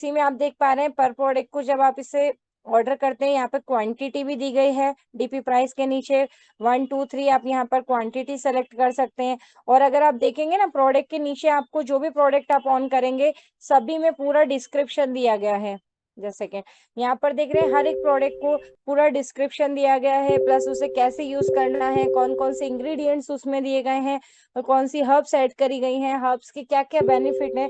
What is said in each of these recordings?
इसी में आप देख पा रहे हैं पर प्रोडक्ट को जब आप इसे ऑर्डर करते हैं, यहाँ पे क्वांटिटी भी दी गई है डीपी प्राइस के नीचे 1 2 3 आप यहाँ पर क्वांटिटी सेलेक्ट कर सकते हैं। और अगर आप देखेंगे ना प्रोडक्ट के नीचे आपको जो भी प्रोडक्ट आप ऑन करेंगे सभी में पूरा डिस्क्रिप्शन दिया गया है। जैसे कि यहाँ पर देख रहे हैं हर एक प्रोडक्ट को पूरा डिस्क्रिप्शन दिया गया है, प्लस उसे कैसे यूज करना है, कौन कौन से इंग्रेडिएंट्स उसमें दिए गए हैं और कौन सी हर्ब्स ऐड करी गई हैं, हर्ब्स के क्या क्या बेनिफिट है।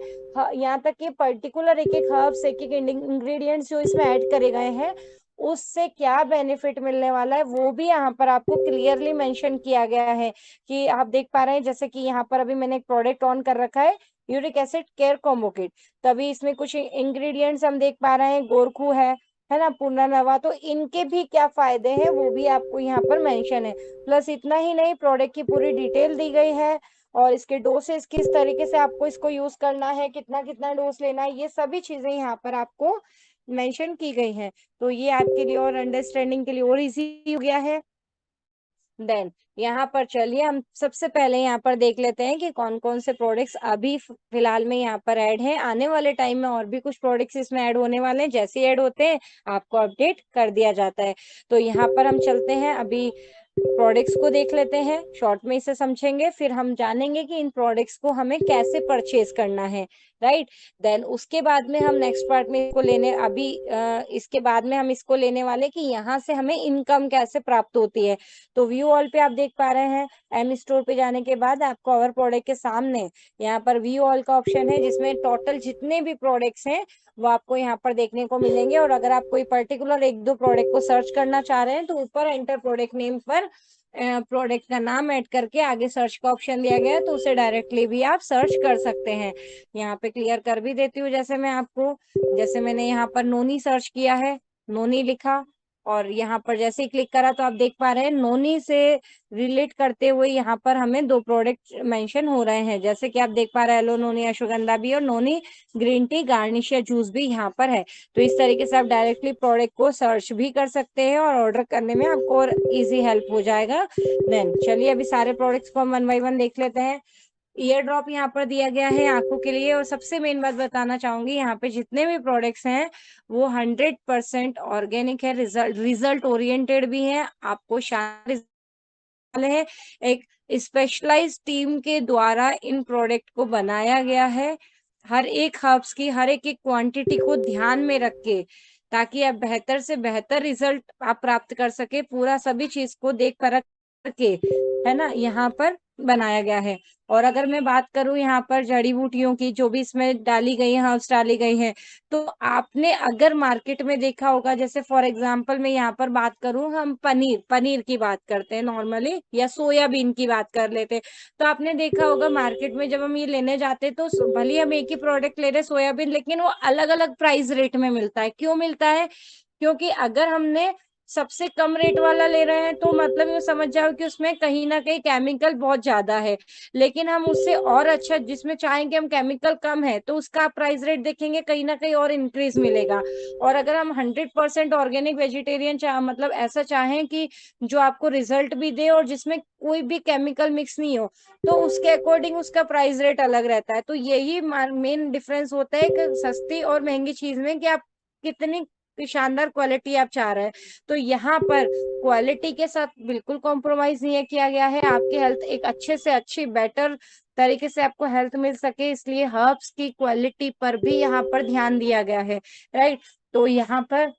यहाँ तक कि पर्टिकुलर एक एक हर्ब्स एक एक इंग्रेडिएंट्स जो इसमें ऐड करे गए हैं उससे क्या बेनिफिट मिलने वाला है वो भी यहाँ पर आपको क्लियरली मेंशन किया गया है। कि आप देख पा रहे हैं जैसे कि यहाँ पर अभी मैंने एक प्रोडक्ट ऑन कर रखा है uric acid care combo kit, तभी इसमें कुछ इंग्रेडिएंट्स हम देख पा रहे हैं, गोरखू है ना, पूर्णानवा, तो इनके भी क्या फायदे हैं वो भी आपको यहाँ पर मेंशन है। प्लस इतना ही नहीं, प्रोडक्ट की पूरी डिटेल दी गई है और इसके डोसेस किस तरीके से आपको इसको यूज करना है, कितना कितना डोज लेना है, ये सभी चीजें यहाँ पर आपको मेंशन की गई हैं। तो ये आपके लिए और अंडरस्टैंडिंग के लिए और इजी हो गया है। देन यहाँ पर चलिए हम सबसे पहले यहाँ पर देख लेते हैं कि कौन कौन से प्रोडक्ट्स अभी फिलहाल में यहाँ पर ऐड हैं। आने वाले टाइम में और भी कुछ प्रोडक्ट्स इसमें ऐड होने वाले हैं, जैसे ऐड होते हैं आपको अपडेट कर दिया जाता है। तो यहाँ पर हम चलते हैं, अभी प्रोडक्ट्स को देख लेते हैं, शॉर्ट में इसे समझेंगे, फिर हम जानेंगे कि इन प्रोडक्ट्स को हमें कैसे परचेज करना है। राइट, देन उसके बाद में हम नेक्स्ट पार्ट में इसको लेने अभी इसके बाद में हम इसको लेने वाले कि यहाँ से हमें इनकम कैसे प्राप्त होती है। तो व्यू ऑल पे आप देख पा रहे हैं, एम स्टोर पे जाने के बाद आपको अवर प्रोडक्ट के सामने यहाँ पर व्यू ऑल का ऑप्शन है जिसमें टोटल जितने भी प्रोडक्ट्स हैं वो आपको यहाँ पर देखने को मिलेंगे। और अगर आप कोई पर्टिकुलर एक दो प्रोडक्ट को सर्च करना चाह रहे हैं तो ऊपर एंटर प्रोडक्ट नेम पर प्रोडक्ट का नाम ऐड करके आगे सर्च का ऑप्शन दिया गया है, तो उसे डायरेक्टली भी आप सर्च कर सकते हैं। यहाँ पे क्लियर कर भी देती हूँ, जैसे मैं आपको, जैसे मैंने यहाँ पर नोनी सर्च किया है, नोनी लिखा और यहाँ पर जैसे ही क्लिक करा तो आप देख पा रहे हैं नोनी से रिलेट करते हुए यहाँ पर हमें दो प्रोडक्ट मेंशन हो रहे हैं। जैसे कि आप देख पा रहे हैं लो नोनी अश्वगंधा भी और नोनी ग्रीन टी गार्निश या जूस भी यहाँ पर है। तो इस तरीके से आप डायरेक्टली प्रोडक्ट को सर्च भी कर सकते हैं और ऑर्डर करने में आपको और इजी हेल्प हो जाएगा। देन चलिए अभी सारे प्रोडक्ट्स को हम 1 बाय 1 देख लेते हैं। ईयर ड्रॉप यहाँ पर दिया गया है आंखों के लिए। और सबसे मेन बात बताना चाहूंगी, यहाँ पे जितने भी प्रोडक्ट्स हैं वो 100% ऑर्गेनिक है, रिजल्ट ओरिएंटेड भी है, आपको शानदार वाले हैं। एक स्पेशलाइज्ड टीम के द्वारा इन प्रोडक्ट को बनाया गया है, हर एक हर्ब्स की हर एक क्वांटिटी को ध्यान में रख के, ताकि आप बेहतर से बेहतर रिजल्ट आप प्राप्त कर सके, पूरा सभी चीज को देख परख के, है ना, यहाँ पर बनाया गया है। और अगर मैं बात करूं यहाँ पर जड़ी बूटियों की जो भी इसमें डाली गई है, हर्ब्स डाली गई हैं, तो आपने अगर मार्केट में देखा होगा, जैसे फॉर एग्जांपल मैं यहाँ पर बात करूं, हम पनीर पनीर की बात करते हैं नॉर्मली, या सोयाबीन की बात कर लेते हैं, तो आपने देखा होगा मार्केट में जब हम ये लेने जाते हैं तो भले ही हम एक ही प्रोडक्ट ले रहे सोयाबीन, लेकिन वो अलग अलग प्राइस रेट में मिलता है। क्यों मिलता है? क्योंकि अगर हमने सबसे कम रेट वाला ले रहे हैं तो मतलब ये समझ जाओ कि उसमें कहीं ना कहीं केमिकल बहुत ज्यादा है, लेकिन हम उससे और अच्छा जिसमें चाहेंगे हम केमिकल कम है तो उसका प्राइस रेट देखेंगे कहीं ना कहीं और इंक्रीज मिलेगा। और अगर हम 100% ऑर्गेनिक वेजिटेरियन मतलब ऐसा चाहें कि जो आपको रिजल्ट भी दे और जिसमें कोई भी केमिकल मिक्स नहीं हो, तो उसके अकॉर्डिंग उसका प्राइस रेट अलग रहता है। तो यही मेन डिफरेंस होता है एक सस्ती और महंगी चीज में, कि आप कितनी शानदार क्वालिटी आप चाह रहे हैं। तो यहाँ पर क्वालिटी के साथ बिल्कुल कॉम्प्रोमाइज नहीं किया गया है, आपकी हेल्थ एक अच्छे से अच्छी बेटर तरीके से आपको हेल्थ मिल सके, इसलिए हर्ब्स की क्वालिटी पर भी यहाँ पर ध्यान दिया गया है। राइट, तो यहाँ पर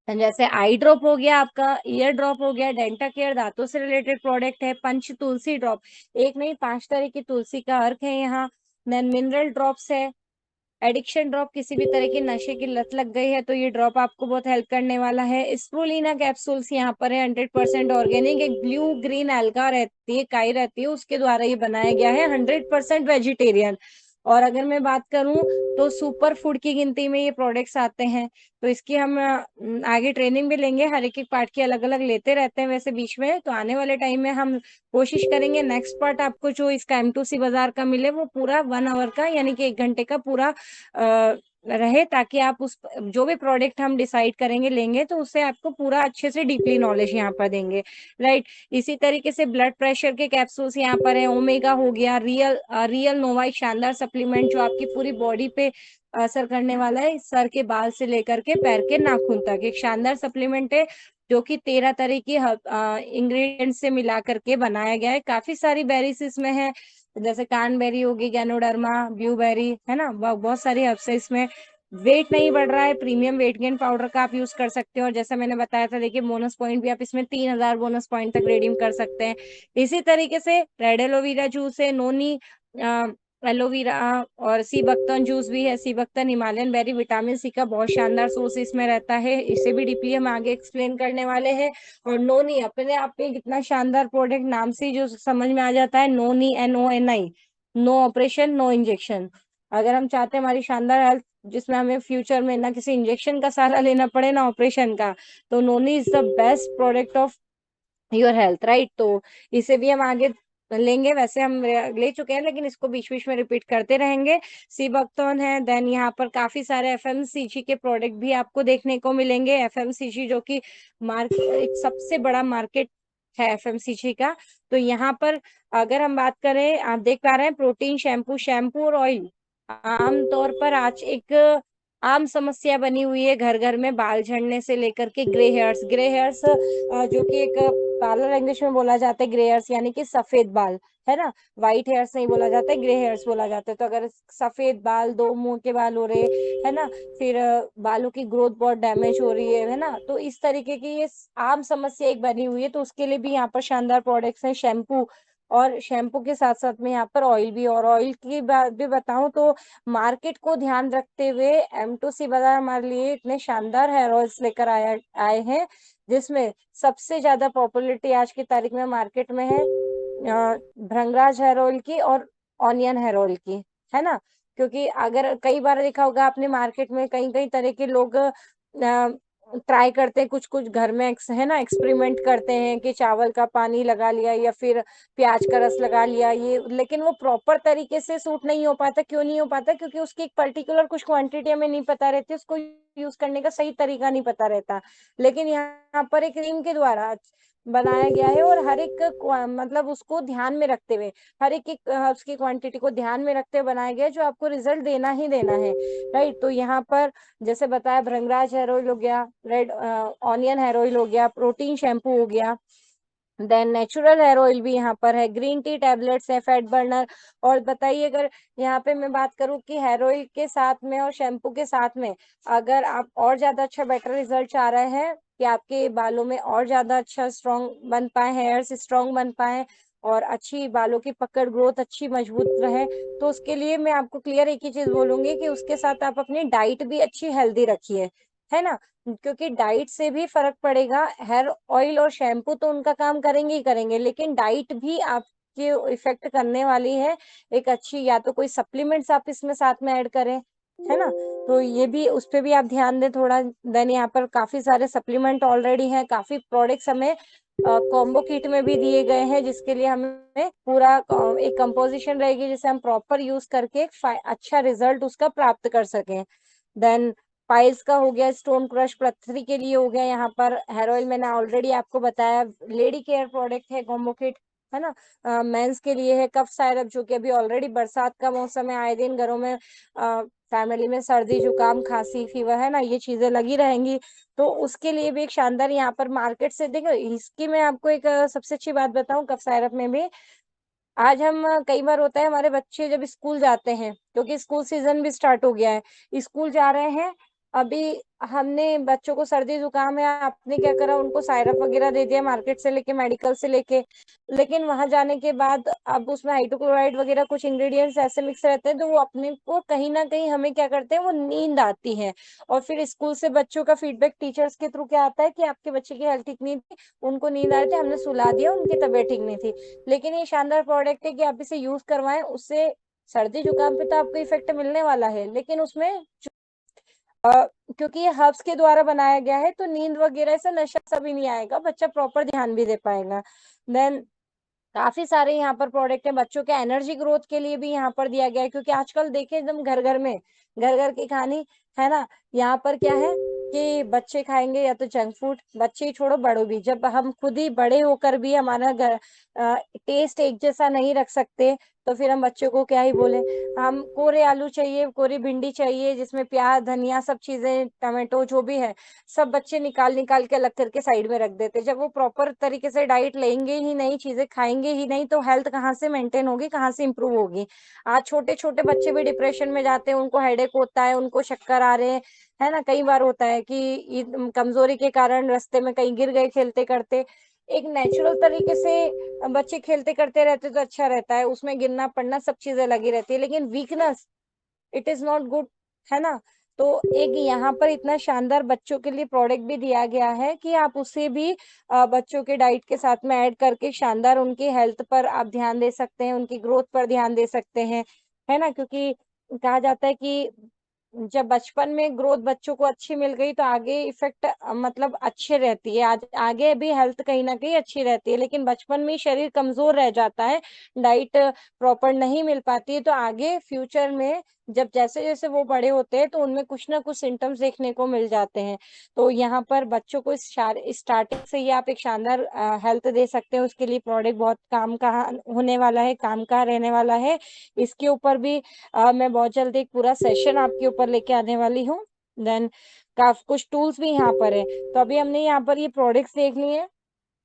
जैसे आई ड्रॉप हो गया, आपका ईयर ड्रॉप हो गया, डेंटा केयर दांतों से रिलेटेड प्रोडक्ट है, पंच तुलसी ड्रॉप, एक नहीं 5 तरह की तुलसी का अर्क है यहाँ। देन मिनरल ड्रॉप्स है, एडिक्शन ड्रॉप, किसी भी तरह की नशे की लत लग गई है तो ये ड्रॉप आपको बहुत हेल्प करने वाला है। स्प्रुलिना कैप्सूल्स यहाँ पर है, 100% ऑर्गेनिक, एक ब्लू ग्रीन एल्गा रहती है, काई रहती है, उसके द्वारा ये बनाया गया है, 100% वेजिटेरियन। और अगर मैं बात करूं तो सुपर फूड की गिनती में ये प्रोडक्ट्स आते हैं। तो इसकी हम आगे ट्रेनिंग भी लेंगे, हर एक पार्ट की अलग अलग लेते रहते हैं वैसे बीच में। तो आने वाले टाइम में हम कोशिश करेंगे नेक्स्ट पार्ट आपको जो इसका M2C बाजार का मिले वो पूरा 1 आवर का, यानी कि 1 घंटे का पूरा रहे, ताकि आप उस जो भी प्रोडक्ट हम डिसाइड करेंगे लेंगे तो उससे आपको पूरा अच्छे से डीपली नॉलेज यहाँ पर देंगे, राइट। इसी तरीके से ब्लड प्रेशर के कैप्सूल्स यहाँ पर है, ओमेगा हो गया, रियल नोवा, शानदार सप्लीमेंट जो आपकी पूरी बॉडी पे असर करने वाला है, सर के बाल से लेकर के पैर के नाखून तक। एक शानदार सप्लीमेंट है जो कि 13 तरह की इंग्रेडिएंट से मिला करके बनाया गया है। काफी सारी बेरीज इसमें है, जैसे कानबेरी होगी, गैनोडर्मा, ब्लूबेरी, है ना, बहुत सारी हर्ब्स है इसमें। वेट नहीं बढ़ रहा है, प्रीमियम वेट गेन पाउडर का आप यूज कर सकते हो। और जैसा मैंने बताया था, देखिए बोनस पॉइंट भी आप इसमें 3000 बोनस पॉइंट तक रिडीम कर सकते हैं। इसी तरीके से रेड एलोवेरा जूस है, नोनी एलोवेरा, और सी बक्तन जूस भी है। सी बक्तन हिमालयन बेरी विटामिन सी का बहुत शानदार सोर्स इसमें रहता है, इसे भी डीपली हम आगे एक्सप्लेन करने वाले हैं। और नोनी अपने आप में कितना शानदार प्रोडक्ट, नाम से ही जो समझ में आ जाता है, noni, NONI, no operation no injection. अगर हम चाहते हैं हमारी शानदार हेल्थ, जिसमें हमें फ्यूचर में ना किसी इंजेक्शन का सहारा लेना पड़े ना ऑपरेशन का, तो noni is the best product of your health, right. तो इसे भी हम आगे लेंगे, वैसे हम ले चुके हैं लेकिन इसको बीच बीच में रिपीट करते रहेंगे। सीबकतोन है, देन यहाँ पर काफी सारे FMCG के प्रोडक्ट भी आपको देखने को मिलेंगे। FMCG जो कि एक सबसे बड़ा मार्केट है FMCG का। तो यहाँ पर अगर हम बात करें, आप देख पा रहे हैं, प्रोटीन शैम्पू और ऑयल आमतौर पर आज एक आम समस्या बनी हुई है घर घर में, बाल झड़ने से लेकर के ग्रे हेयर्स जो कि एक पार्लर लैंग्वेज में बोला जाता है ग्रे हेयर्स, यानी कि सफेद बाल, है ना। व्हाइट हेयर्स नहीं बोला जाता है, ग्रे हेयर्स बोला जाता है। तो अगर सफेद बाल, दो मुंह के बाल हो रहे, है ना, फिर बालों की ग्रोथ बहुत डैमेज हो रही है ना, तो इस तरीके की ये आम समस्या एक बनी हुई है। तो उसके लिए भी यहाँ पर शानदार प्रोडक्ट्स हैं, शैम्पू, और शैम्पू के साथ साथ में यहाँ पर ऑयल भी। और ऑयल की बात भी बताऊं तो मार्केट को ध्यान रखते हुए M2C बाजार हमारे लिए इतने शानदार हेयर ऑयल्स लेकर आए हैं, जिसमें सबसे ज्यादा पॉपुलैरिटी आज की तारीख में मार्केट में है भृंगराज हेयर ऑयल की और ऑनियन हेयर ऑयल की, है ना। क्योंकि अगर कई बार देखा होगा आपने, मार्केट में कई कई तरह के लोग ट्राई करते हैं, कुछ कुछ घर में है ना, एक्सपेरिमेंट करते हैं कि चावल का पानी लगा लिया या फिर प्याज का रस लगा लिया, ये, लेकिन वो प्रॉपर तरीके से सूट नहीं हो पाता। क्यों नहीं हो पाता? क्योंकि उसकी एक पर्टिकुलर कुछ क्वांटिटी हमें नहीं पता रहती, उसको यूज करने का सही तरीका नहीं पता रहता। लेकिन यहाँ पर एक क्रीम के द्वारा बनाया गया है, और हर एक मतलब उसको ध्यान में रखते हुए, हर एक उसकी क्वांटिटी को ध्यान में रखते हुए बनाया गया है, जो आपको रिजल्ट देना ही देना है, राइट। तो यहाँ पर जैसे बताया, भृंगराज हेयर ऑयल हो गया, रेड ऑनियन हेयर ऑयल हो गया, प्रोटीन शैम्पू हो गया, देन नेचुरल हेयर ऑयल भी यहाँ पर है, ग्रीन टी टैबलेट्स है, फैट बर्नर। और बताइए, अगर यहाँ पे मैं बात करूँ कि हेयर ऑयल के साथ में और शैम्पू के साथ में अगर आप और ज्यादा अच्छा बेटर रिजल्ट चाह रहे हैं कि आपके बालों में और ज्यादा अच्छा स्ट्रॉन्ग बन पाए, हेयर्स स्ट्रॉन्ग बन पाए, और अच्छी बालों की पकड़, ग्रोथ अच्छी मजबूत रहे, तो उसके लिए मैं आपको क्लियर एक ही चीज बोलूंगी कि उसके साथ आप अपनी डाइट भी अच्छी हेल्दी रखिए, है ना। क्योंकि डाइट से भी फर्क पड़ेगा। हेयर ऑयल और शैम्पू तो उनका काम करेंगे ही करेंगे, लेकिन डाइट भी आपके इफेक्ट करने वाली है। एक अच्छी, या तो कोई सप्लीमेंट्स आप इसमें साथ में ऐड करें, है ना। तो ये भी, उस पे भी आप ध्यान दें थोड़ा। देन यहाँ पर काफी सारे सप्लीमेंट ऑलरेडी हैं, काफी प्रोडक्ट्स हमें कॉम्बो किट में भी दिए गए हैं, जिसके लिए हमें पूरा एक कंपोजिशन रहेगी, जिसे हम प्रॉपर यूज करके एक अच्छा रिजल्ट उसका प्राप्त कर सकें। देन पाइल्स का हो गया, स्टोन क्रश पृथ्वी के लिए हो गया। यहाँ पर हेयर ऑयल मैंने ऑलरेडी आपको बताया, लेडी केयर प्रोडक्ट है कॉम्बो किट, है ना। मेंस के लिए है कफ सायरप, जो कि अभी ऑलरेडी बरसात का मौसम है, आए दिन घरों में फैमिली में सर्दी जुकाम खांसी फीवर, है ना, ये चीजें लगी रहेंगी। तो उसके लिए भी एक शानदार यहाँ पर मार्केट से देखो, इसकी मैं आपको एक सबसे अच्छी बात बताऊं, कफ सायरप में भी आज हम कई बार होता है, हमारे बच्चे जब स्कूल जाते हैं, क्योंकि स्कूल सीजन भी स्टार्ट हो गया है, स्कूल जा रहे हैं, अभी हमने बच्चों को सर्दी जुकाम है, आपने क्या करा, उनको सायरप वगैरह दे दिया मार्केट से लेके, मेडिकल से लेके। लेकिन वहां जाने के बाद अब उसमें हाइड्रोक्लोराइड वगैरह कुछ इंग्रेडिएंट्स ऐसे मिक्स रहते हैं, तो वो अपने को कहीं ना कहीं, हमें क्या करते हैं, वो नींद आती है। और फिर स्कूल से बच्चों का फीडबैक टीचर्स के थ्रू क्या आता है कि आपके बच्चे की हेल्थ ठीक नहीं थी, उनको नींद आ रही थी, हमने सुला दिया, उनकी तबीयत ठीक नहीं थी। लेकिन ये शानदार प्रोडक्ट है कि आप इसे यूज करवाएं, उससे सर्दी जुकाम पे तो आपको इफेक्ट मिलने वाला है, लेकिन उसमें क्योंकि ये हर्ब्स के द्वारा बनाया गया है, तो नींद वगैरह से नशा सभी नहीं आएगा, बच्चा प्रॉपर ध्यान भी दे पाएगा। देन काफी सारे यहाँ पर प्रोडक्ट है, बच्चों के एनर्जी ग्रोथ के लिए भी यहाँ पर दिया गया है, क्योंकि आजकल देखे एकदम घर घर में, घर घर की कहानी है ना। यहाँ पर क्या है कि बच्चे खाएंगे या तो जंक फूड, बच्चे ही छोड़ो बड़ों भी, जब हम खुद ही बड़े होकर भी हमारा घर टेस्ट एक जैसा नहीं रख सकते, तो फिर हम बच्चों को क्या ही बोले। हम कोरे आलू चाहिए, कोरी भिंडी चाहिए, जिसमें प्याज धनिया सब चीजें, टमाटो जो भी है, सब बच्चे निकाल निकाल के अलग करके साइड में रख देते। जब वो प्रॉपर तरीके से डाइट लेंगे ही नहीं, चीजें खाएंगे ही नहीं, तो हेल्थ कहाँ से मेंटेन होगी, कहाँ से इंप्रूव होगी। आज छोटे छोटे बच्चे भी डिप्रेशन में जाते हैं, उनको हेडेक होता है, उनको चक्कर आ रहे हैं, है ना। कई बार होता है कि कमजोरी के कारण रास्ते में कहीं गिर गए खेलते करते। एक नेचुरल तरीके से बच्चे खेलते करते रहते तो अच्छा रहता है, उसमें गिरना पड़ना सब चीजें लगी रहती है, लेकिन weakness it is not good, है ना। तो एक यहाँ पर इतना शानदार बच्चों के लिए प्रोडक्ट भी दिया गया है कि आप उसे भी बच्चों के डाइट के साथ में ऐड करके शानदार उनकी हेल्थ पर आप ध्यान दे सकते हैं, उनकी ग्रोथ पर ध्यान दे सकते हैं, है ना। क्योंकि कहा जाता है कि जब बचपन में ग्रोथ बच्चों को अच्छी मिल गई तो आगे इफेक्ट मतलब अच्छे रहती है, आज आगे भी हेल्थ कहीं ना कहीं अच्छी रहती है। लेकिन बचपन में शरीर कमजोर रह जाता है, डाइट प्रॉपर नहीं मिल पाती है, तो आगे फ्यूचर में जब जैसे जैसे वो बड़े होते हैं तो उनमें कुछ ना कुछ सिम्टम्स देखने को मिल जाते हैं। तो यहाँ पर बच्चों को स्टार्टिंग से ही आप एक शानदार हेल्थ दे सकते हैं, उसके लिए प्रोडक्ट बहुत काम का होने वाला है, काम का रहने वाला है। इसके ऊपर भी मैं बहुत जल्द एक पूरा सेशन आपके ऊपर लेके आने वाली हूँ। देन काफी कुछ टूल्स भी यहाँ पर है। तो अभी हमने यहाँ पर ये प्रोडक्ट्स देख लिए,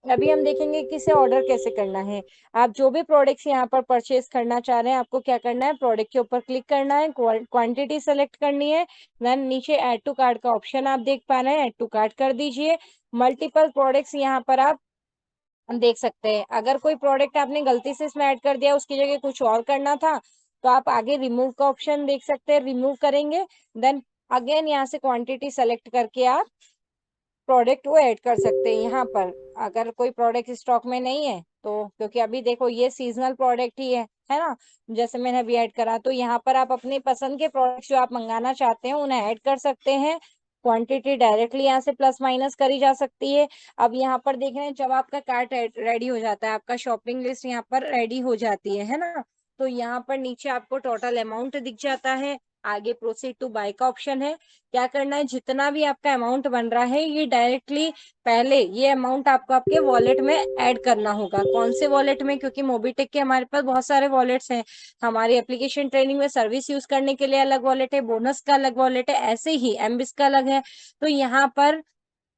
अभी हम देखेंगे कि इसे ऑर्डर कैसे करना है। आप जो भी प्रोडक्ट्स यहाँ पर परचेज करना चाह रहे हैं, आपको क्या करना है, प्रोडक्ट के ऊपर क्लिक करना है, क्वांटिटी सेलेक्ट करनी है, देन नीचे ऐड टू कार्ट का ऑप्शन आप देख पा रहे हैं, ऐड टू कार्ट कर दीजिए। मल्टीपल प्रोडक्ट्स यहाँ पर आप देख सकते हैं। अगर कोई प्रोडक्ट आपने गलती से इसमें ऐड कर दिया, उसकी जगह कुछ और करना था, तो आप आगे रिमूव का ऑप्शन देख सकते हैं, रिमूव करेंगे। देन अगेन यहाँ से क्वांटिटी सेलेक्ट करके आप प्रोडक्ट वो ऐड कर सकते हैं यहाँ पर। अगर कोई प्रोडक्ट स्टॉक में नहीं है तो, क्योंकि अभी देखो ये सीजनल प्रोडक्ट ही है ना, जैसे मैंने अभी ऐड करा, तो यहाँ पर आप अपनी पसंद के प्रोडक्ट जो आप मंगाना चाहते हैं उन्हें ऐड कर सकते हैं। क्वांटिटी डायरेक्टली यहाँ से प्लस माइनस करी जा सकती है। अब यहाँ पर देख रहे हैं, जब आपका कार्ट रेडी हो जाता है, आपका शॉपिंग लिस्ट यहाँ पर रेडी हो जाती है ना, तो यहाँ पर नीचे आपको टोटल अमाउंट दिख जाता है। आगे प्रोसीड टू बाय का ऑप्शन है। क्या करना है, जितना भी आपका अमाउंट बन रहा है ये डायरेक्टली पहले ये अमाउंट आपको आपके वॉलेट में ऐड करना होगा। कौन से वॉलेट में, क्योंकि मोबीटेक के हमारे पास बहुत सारे वॉलेट्स हैं। हमारी एप्लीकेशन ट्रेनिंग में सर्विस यूज करने के लिए अलग वॉलेट है, बोनस का अलग वॉलेट है, ऐसे ही एमबिस का अलग है। तो यहाँ पर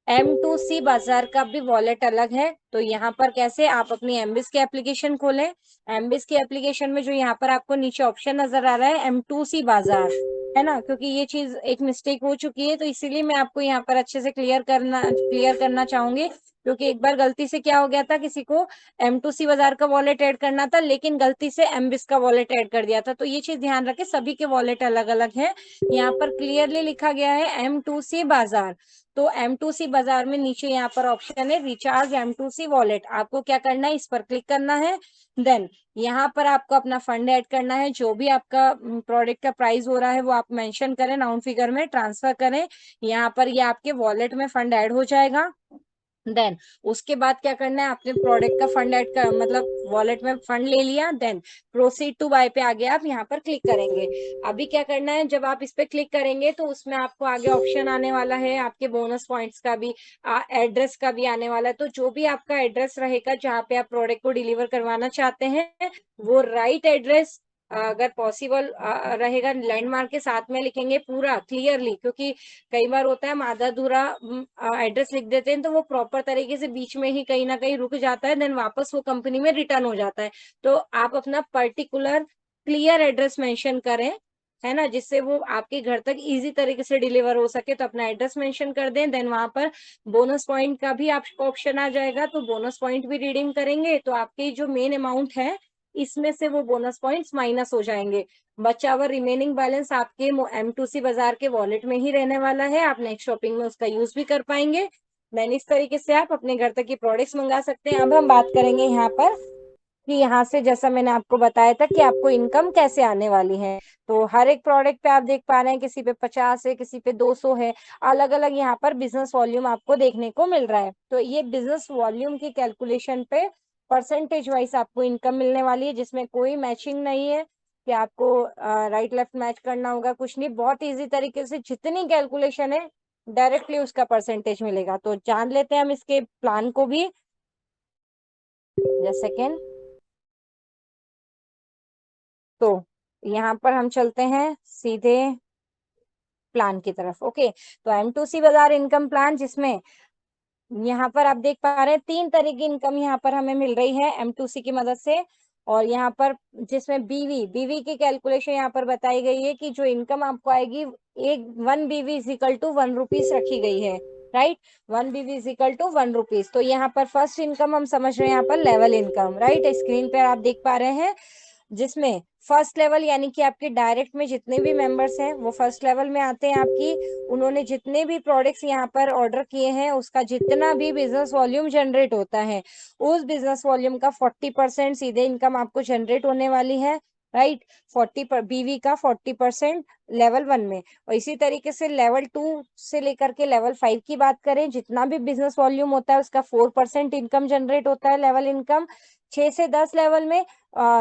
M2C बाजार का भी वॉलेट अलग है। तो यहाँ पर कैसे, आप अपनी एमबिस की एप्लीकेशन खोलें, एमबिस की एप्लीकेशन में जो यहाँ पर आपको नीचे ऑप्शन नजर आ रहा है M2C बाजार, है ना, क्योंकि ये चीज एक मिस्टेक हो चुकी है, तो इसीलिए मैं आपको यहाँ पर अच्छे से क्लियर करना चाहूंगी। क्योंकि एक बार गलती से क्या हो गया था, किसी को M2C बाजार का वॉलेट ऐड करना था, लेकिन गलती से एमबिस का वॉलेट ऐड कर दिया था। तो ये चीज ध्यान रखें, सभी के वॉलेट अलग अलग है। यहाँ पर क्लियरली लिखा गया है M2C बाजार। तो M2C बाजार में नीचे यहाँ पर ऑप्शन है रिचार्ज M2C वॉलेट, आपको क्या करना है, इस पर क्लिक करना है। देन यहाँ पर आपको अपना फंड ऐड करना है, जो भी आपका प्रोडक्ट का प्राइस हो रहा है वो आप मेंशन करें, नाउन फिगर में ट्रांसफर करें। यहाँ पर ये आपके वॉलेट में फंड ऐड हो जाएगा। देन उसके बाद क्या करना है, आपने प्रोडक्ट का फंड ऐड कर मतलब वॉलेट में फंड ले लिया, देन प्रोसीड टू बाय पे आगे आप यहाँ पर क्लिक करेंगे। अभी क्या करना है, जब आप इस पे क्लिक करेंगे तो उसमें आपको आगे ऑप्शन आने वाला है आपके बोनस पॉइंट्स का भी, एड्रेस का भी आने वाला है। तो जो भी आपका एड्रेस रहेगा जहाँ पे आप प्रोडक्ट को डिलीवर करवाना चाहते हैं, वो राइट एड्रेस अगर पॉसिबल रहेगा लैंडमार्क के साथ में लिखेंगे पूरा क्लियरली। क्योंकि कई बार होता है हम आधा अधूरा एड्रेस लिख देते हैं, तो वो प्रॉपर तरीके से बीच में ही कहीं ना कहीं रुक जाता है, देन वापस वो कंपनी में रिटर्न हो जाता है। तो आप अपना पर्टिकुलर क्लियर एड्रेस मेंशन करें, है ना, जिससे वो आपके घर तक इजी तरीके से डिलीवर हो सके। तो अपना एड्रेस मेंशन कर दें, देन वहां पर बोनस पॉइंट का भी आपको ऑप्शन आ जाएगा, तो बोनस पॉइंट भी रिडीम करेंगे तो आपकी जो मेन अमाउंट है इसमें से वो बोनस पॉइंट्स माइनस हो जाएंगे। बचा हुआ रिमेनिंग बैलेंस आपके M2C बाजार के वॉलेट में ही रहने वाला है, आप नेक्स्ट शॉपिंग में उसका यूज भी कर पाएंगे। देन इस तरीके से आप अपने घर तक की प्रोडक्ट्स मंगा सकते हैं। अब हम बात करेंगे यहाँ पर कि यहाँ से जैसा मैंने आपको बताया था कि आपको इनकम कैसे आने वाली है। तो हर एक प्रोडक्ट पे आप देख पा रहे हैं, किसी पे 50 है, किसी पे 200 है, अलग अलग यहाँ पर बिजनेस वॉल्यूम आपको देखने को मिल रहा है। तो ये बिजनेस वॉल्यूम की कैलकुलेशन पे परसेंटेज वाइज आपको इनकम मिलने वाली है, जिसमें कोई मैचिंग नहीं है कि आपको राइट लेफ्ट मैच करना होगा, कुछ नहीं, बहुत इजी तरीके से जितनी कैलकुलेशन है डायरेक्टली उसका परसेंटेज मिलेगा। तो जान लेते हैं हम इसके प्लान को भी। Just second. तो यहाँ पर हम चलते हैं सीधे प्लान की तरफ। ओके, तो M2C बाजार इनकम प्लान, जिसमें यहाँ पर आप देख पा रहे हैं 3 तरह की इनकम यहाँ पर हमें मिल रही है M2C की मदद से। और यहाँ पर जिसमें बीवी की कैलकुलेशन यहाँ पर बताई गई है कि जो इनकम आपको आएगी, एक 1 BV is equal to 1 rupees रखी गई है, right. 1 BV is equal to 1 rupees. तो यहाँ पर फर्स्ट इनकम हम समझ रहे हैं यहाँ पर लेवल इनकम, राइट। स्क्रीन पर आप देख पा रहे हैं, जिसमें फर्स्ट लेवल यानी कि आपके डायरेक्ट में जितने भी मेंबर्स हैं वो फर्स्ट लेवल में आते हैं आपकी। उन्होंने जितने भी प्रोडक्ट्स यहाँ पर ऑर्डर किए हैं, उसका जितना भी बिजनेस वॉल्यूम जनरेट होता है, उस बिजनेस वॉल्यूम का 40% सीधे इनकम आपको जनरेट होने वाली है, राइट। 40 पर बीवी का 40% लेवल 1 में। और इसी तरीके से लेवल 2 से लेकर के लेवल 5 की बात करें, जितना भी बिजनेस वॉल्यूम होता है उसका 4% इनकम जनरेट होता है, लेवल इनकम। 6 से 10 लेवल में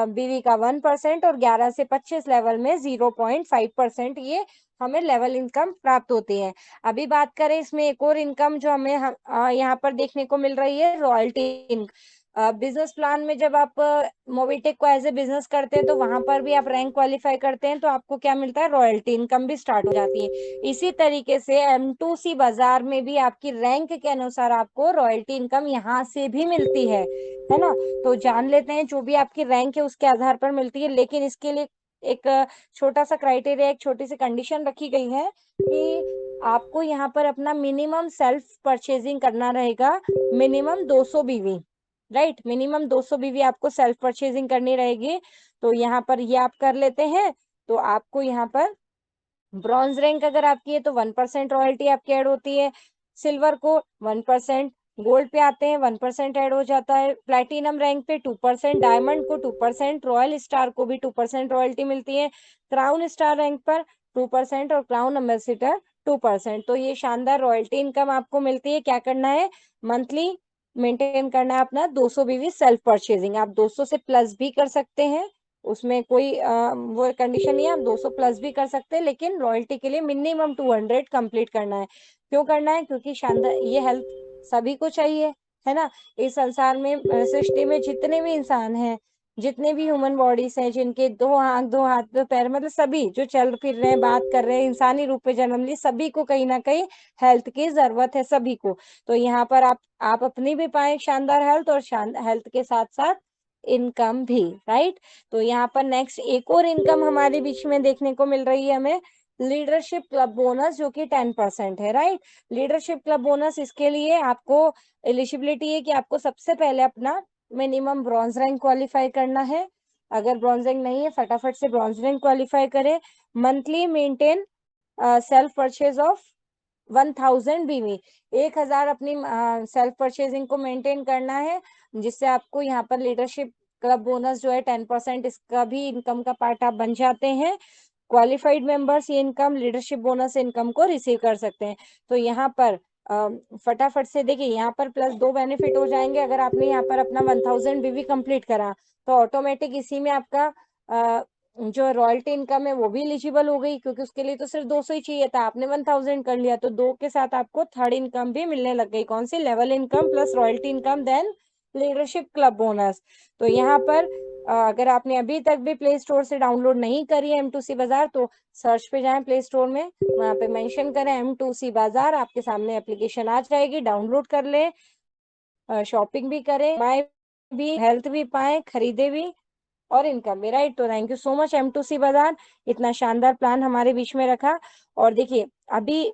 बीवी का 1%, और 11 से 25 लेवल में 0.5% ये हमें लेवल इनकम प्राप्त होती है। अभी बात करें इसमें एक और इनकम जो हमें यहाँ पर देखने को मिल रही है, रॉयल्टी। बिजनेस प्लान में जब आप मोबिटेक को एज ए बिजनेस करते हैं, तो वहां पर भी आप रैंक क्वालिफाई करते हैं, तो आपको क्या मिलता है, रॉयल्टी इनकम भी स्टार्ट हो जाती है। इसी तरीके से M2C बाजार में भी आपकी रैंक के अनुसार आपको रॉयल्टी इनकम यहाँ से भी मिलती है ना। तो जान लेते हैं, जो भी आपकी रैंक है उसके आधार पर मिलती है, लेकिन इसके लिए एक छोटा सा क्राइटेरिया, एक छोटी सी कंडीशन रखी गई है कि आपको यहाँ पर अपना मिनिमम सेल्फ परचेजिंग करना रहेगा, मिनिमम 200 बीवी, राइट। मिनिमम 200 बीवी आपको सेल्फ परचेजिंग करनी रहेगी। तो यहाँ पर ये आप कर लेते हैं, तो आपको यहाँ पर ब्रॉन्ज रैंक अगर आपकी है तो 1% रॉयल्टी आपकी ऐड होती है, सिल्वर को 1%, गोल्ड पे आते हैं 1% ऐड हो जाता है, प्लेटिनम रैंक पे 2%, डायमंड को 2%, रॉयल स्टार को भी 2% रॉयल्टी मिलती है, क्राउन स्टार रैंक पर 2% और क्राउन एम्बेसडर 2%। तो ये शानदार रॉयल्टी इनकम आपको मिलती है। क्या करना है, मंथली मेंटेन करना है अपना 200 बीवी सेल्फ परचेजिंग। आप 200 से प्लस भी कर सकते हैं, उसमें कोई वो कंडीशन नहीं है, आप 200 प्लस भी कर सकते हैं, लेकिन रॉयल्टी के लिए मिनिमम 200 कंप्लीट करना है। क्यों करना है, क्योंकि शानदार ये हेल्थ सभी को चाहिए, है ना। इस संसार में सृष्टि में जितने भी इंसान हैं, जितने भी ह्यूमन बॉडीज हैं, जिनके 2 आंख 2 हाथ 2 पैर, मतलब सभी जो चल फिर रहे हैं, बात कर रहे हैं, इंसानी रूप में जन्म ली, सभी को कहीं ना कहीं हेल्थ की जरूरत है, सभी को। तो यहाँ पर आप अपनी भी पाए शानदार हेल्थ, और हेल्थ के साथ साथ इनकम भी, राइट। तो यहाँ पर नेक्स्ट एक और इनकम हमारे बीच में देखने को मिल रही है हमें, लीडरशिप क्लब बोनस, जो कि 10% है, राइट। लीडरशिप क्लब बोनस, इसके लिए आपको एलिजिबिलिटी है कि आपको सबसे पहले अपना मिनिमम ब्रॉन्ज रैंक क्वालिफाई करना है। अगर ब्रॉन्ज रैंक नहीं है, फटाफट से ब्रॉन्ज रैंक क्वालिफाई करें। Monthly maintain self purchase of 1000 बीवी, 1000 अपनी सेल्फ परचेजिंग को मेंटेन करना है, जिससे आपको यहाँ पर लीडरशिप क्लब बोनस जो है 10%, इसका भी इनकम का पार्ट आप बन जाते हैं। क्वालिफाइड मेंबर्स ये इनकम, लीडरशिप बोनस इनकम को रिसीव कर सकते हैं। तो यहाँ पर फटाफट से देखिए, यहाँ पर प्लस 2 बेनिफिट हो जाएंगे। अगर आपने यहाँ पर अपना 1000 बीवी कंप्लीट करा, तो ऑटोमेटिक इसी में आपका जो रॉयल्टी इनकम है वो भी एलिजिबल हो गई, क्योंकि उसके लिए तो सिर्फ 200 ही चाहिए था, आपने 1000 कर लिया, तो 2 के साथ आपको थर्ड इनकम भी मिलने लग गई। कौन सी, level income plus royalty income then leadership club bonus. तो यहाँ पर अगर आपने अभी तक भी प्ले स्टोर से डाउनलोड नहीं करी है M2C बाजार, तो सर्च पे जाएं प्ले स्टोर में, वहां पे मेंशन करें M2C बाजार, आपके सामने एप्लीकेशन आ जाएगी, डाउनलोड कर ले, शॉपिंग भी करें, बाय भी, हेल्थ भी पाए, खरीदे भी, और इनकम भी, राइट। तो thank you so much M2C बाजार, इतना शानदार प्लान हमारे बीच में रखा। और देखिए, अभी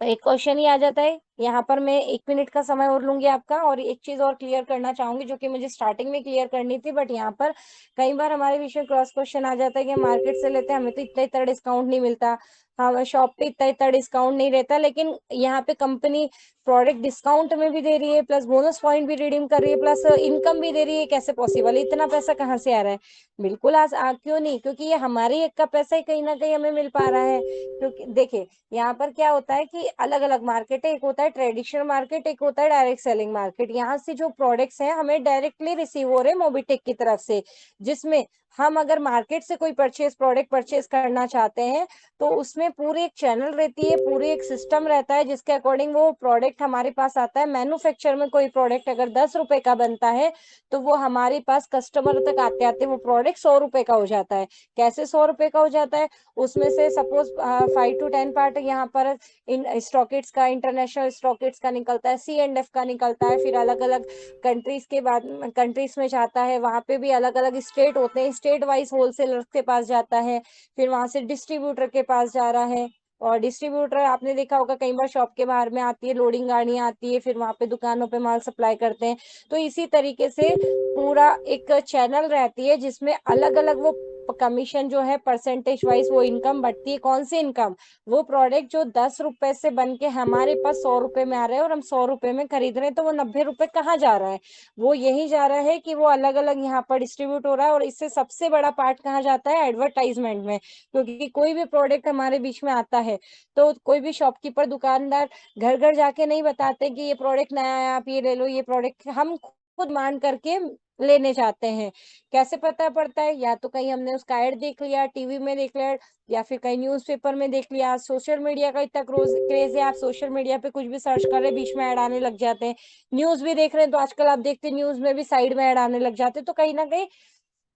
एक क्वेश्चन ही आ जाता है, यहाँ पर मैं 1 मिनट का समय और लूंगी आपका, और एक चीज और क्लियर करना चाहूंगी, जो कि मुझे स्टार्टिंग में क्लियर करनी थी, बट यहाँ पर कई बार हमारे बीच में क्रॉस क्वेश्चन आ जाता है कि मार्केट से लेते हैं, हमें तो इतना इतना डिस्काउंट नहीं मिलता, हाँ शॉप पे इतना इतना डिस्काउंट नहीं रहता, लेकिन यहाँ पे कंपनी प्रोडक्ट डिस्काउंट में भी दे रही है, प्लस बोनस पॉइंट भी रिडीम कर रही है, प्लस इनकम भी दे रही है, कैसे पॉसिबल है, इतना पैसा कहाँ से आ रहा है। बिल्कुल क्यों नहीं, क्योंकि ये हमारे एक का पैसा ही कहीं ना कहीं हमें मिल पा रहा है। क्योंकि देखिए, यहाँ पर क्या होता है कि अलग अलग मार्केट है, एक होता होता है ट्रेडिशनल मार्केट, एक होता है डायरेक्ट सेलिंग मार्केट। यहाँ से जो प्रोडक्ट्स हैं हमें डायरेक्टली रिसीव हो रहे हैं मोबिटेक की तरफ से, जिसमें हम अगर मार्केट से कोई प्रोडक्ट परचेज करना चाहते हैं तो उसमें पूरी एक चैनल रहती है, पूरी एक सिस्टम रहता है जिसके अकॉर्डिंग वो प्रोडक्ट हमारे पास आता है। मैन्युफैक्चर में कोई प्रोडक्ट अगर 10 रुपए का बनता है तो वो हमारे पास कस्टमर तक आते आते वो प्रोडक्ट 100 रुपए का हो जाता है। कैसे 100 रुपए का हो जाता है? उसमें से सपोज 5 to 10 पार्ट यहाँ पर इन स्टॉकेट्स का, इंटरनेशनल स्टॉकेट्स का निकलता है, C&F का निकलता है, फिर अलग अलग कंट्रीज के बाद कंट्रीज में जाता है, वहां पे भी अलग अलग स्टेट होते हैं, स्टेट वाइज होलसेलर के पास जाता है, फिर वहां से डिस्ट्रीब्यूटर के पास जा रहा है। और डिस्ट्रीब्यूटर आपने देखा होगा कई बार शॉप के बाहर में आती है, लोडिंग गाड़ियां आती है, फिर वहां पे दुकानों पे माल सप्लाई करते हैं। तो इसी तरीके से पूरा एक चैनल रहती है जिसमें अलग अलग वो कमीशन जो है परसेंटेज वाइज वो इनकम बढ़ती है। कौन सी इनकम? वो प्रोडक्ट जो 10 रुपए से बन के हमारे पास 100 रुपए में आ रहे हैं और हम 100 रुपए में खरीद रहे हैं, तो वो 90 रुपए कहाँ जा रहा है? वो यही जा रहा है कि वो अलग अलग यहाँ पर डिस्ट्रीब्यूट हो रहा है। और इससे सबसे बड़ा पार्ट कहाँ जाता है? एडवर्टाइजमेंट में। क्योंकि कोई भी प्रोडक्ट हमारे बीच में आता है तो कोई भी शॉपकीपर, दुकानदार घर घर जाके नहीं बताते कि ये प्रोडक्ट नया है, आप ये ले लो, ये प्रोडक्ट हम खुद मांग करके लेने जाते हैं। कैसे पता पड़ता है? या तो कहीं हमने उसका ऐड देख लिया, टीवी में देख लिया, या फिर कहीं न्यूज़पेपर में देख लिया। सोशल मीडिया का इतना क्रेज है, आप सोशल मीडिया पे कुछ भी सर्च कर रहे हैं बीच में ऐड आने लग जाते हैं। न्यूज़ भी देख रहे हैं तो आजकल आप देखते हैं न्यूज़ में भी साइड में ऐड आने लग जाते हैं। तो कहीं ना कहीं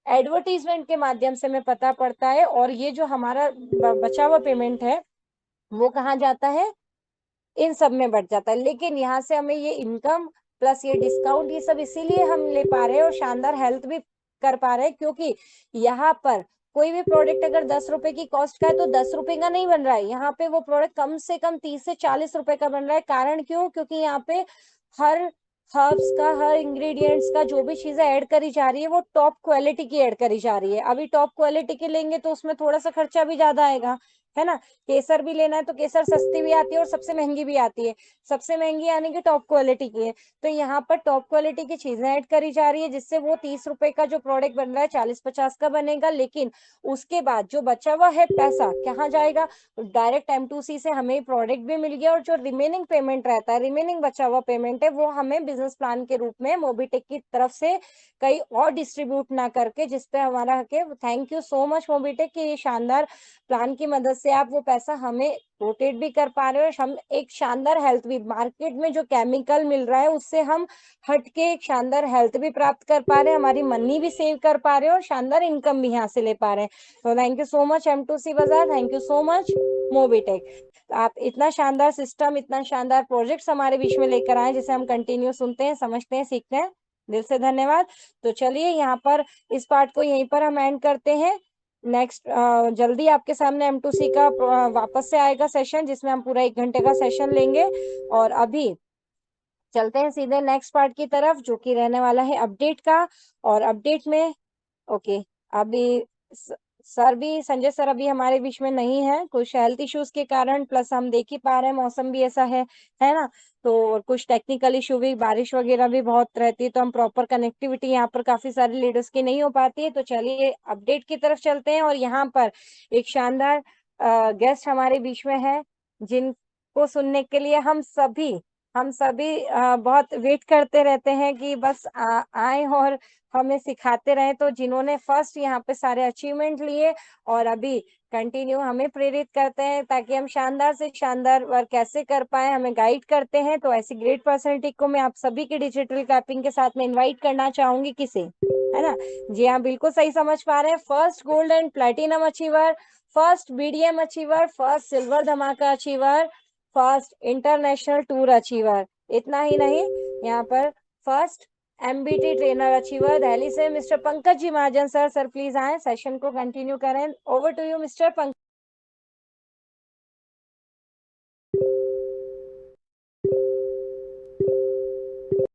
एडवर्टीजमेंट के माध्यम से हमें पता पड़ता है। और ये जो हमारा बचा हुआ पेमेंट है वो कहाँ जाता है? इन सब में बढ़ जाता है। लेकिन यहाँ से हमें ये इनकम प्लस ये डिस्काउंट, ये सब इसीलिए हम ले पा रहे हैं और शानदार हेल्थ भी कर पा रहे हैं, क्योंकि यहाँ पर कोई भी प्रोडक्ट अगर 10 रुपए की कॉस्ट का है तो 10 रुपए का नहीं बन रहा है, यहाँ पे वो प्रोडक्ट कम से कम 30 से 40 रुपए का बन रहा है। कारण क्यों? क्योंकि यहाँ पे हर हर्ब्स का, हर इंग्रेडिएंट्स का जो भी चीजें ऐड करी जा रही है वो टॉप क्वालिटी की ऐड करी जा रही है। अभी टॉप क्वालिटी की लेंगे तो उसमें थोड़ा सा खर्चा भी ज्यादा आएगा, है ना। केसर भी लेना है तो केसर सस्ती भी आती है और सबसे महंगी भी आती है। सबसे महंगी यानी कि टॉप क्वालिटी की है। तो यहाँ पर टॉप क्वालिटी की चीजें ऐड करी जा रही है जिससे वो 30 रुपए का जो प्रोडक्ट बन रहा है 40-50 का बनेगा। लेकिन उसके बाद जो बचा हुआ है पैसा कहाँ जाएगा? डायरेक्ट M2C से हमें प्रोडक्ट भी मिल गया और जो रिमेनिंग पेमेंट रहता है, रिमेनिंग बचा हुआ पेमेंट है, वो हमें बिजनेस प्लान के रूप में मोबिटेक की तरफ से कहीं और डिस्ट्रीब्यूट ना करके, जिसपे हमारा के thank you so much Mobitech की ये शानदार प्लान की मदद से आप वो पैसा हमें रोटेट भी कर पा रहे हो। और हम एक शानदार हेल्थ भी, मार्केट में जो केमिकल मिल रहा है उससे हम हट के एक शानदार हेल्थ भी प्राप्त कर पा रहे हैं, हमारी मनी भी सेव कर पा रहे हैं और शानदार इनकम भी यहाँ से ले पा रहे हैं। तो thank you so much M2C बाजार, thank you so much Mobitech. आप इतना शानदार सिस्टम, इतना शानदार प्रोजेक्ट्स हमारे बीच में लेकर आए जिसे हम कंटिन्यू सुनते हैं, समझते हैं, सीखते हैं। दिल से धन्यवाद। तो चलिए यहाँ पर इस पार्ट को यहीं पर हम एंड करते हैं। नेक्स्ट जल्दी आपके सामने M2C का वापस से आएगा सेशन, जिसमें हम पूरा 1 घंटे का सेशन लेंगे। और अभी चलते हैं सीधे नेक्स्ट पार्ट की तरफ जो कि रहने वाला है अपडेट का। और अपडेट में ओके, अभी सर भी, संजय सर अभी हमारे बीच में नहीं है, कुछ हेल्थ इश्यूज के कारण, प्लस हम देख ही पा रहे हैं मौसम भी ऐसा है ना। तो और कुछ टेक्निकल इशू भी, बारिश वगैरह भी बहुत रहती है तो हम प्रॉपर कनेक्टिविटी यहाँ पर काफी सारे लीडर्स की नहीं हो पाती है। तो चलिए अपडेट की तरफ चलते हैं। और यहाँ पर एक शानदार गेस्ट हमारे बीच में है जिनको सुनने के लिए हम सभी बहुत वेट करते रहते हैं कि बस आए और हमें सिखाते रहे। तो जिन्होंने फर्स्ट यहाँ पे सारे अचीवमेंट लिए और अभी कंटिन्यू हमें प्रेरित करते हैं ताकि हम शानदार से शानदार वर्क कैसे कर पाए, हमें गाइड करते हैं। तो ऐसी ग्रेट पर्सनैलिटी को मैं आप सभी के डिजिटल कैपिंग के साथ में इन्वाइट करना चाहूंगी। किसे? है ना। जी हाँ, बिल्कुल सही समझ पा रहे हैं। First gold and platinum achiever, first BDM achiever, first silver धमाका achiever, first international tour achiever. इतना ही नहीं, यहाँ पर first MBT trainer achiever Delhi से mister Pankaj ji Mahajan sir please आए, सेशन को कंटिन्यू करें। Over to you mister Pankaj.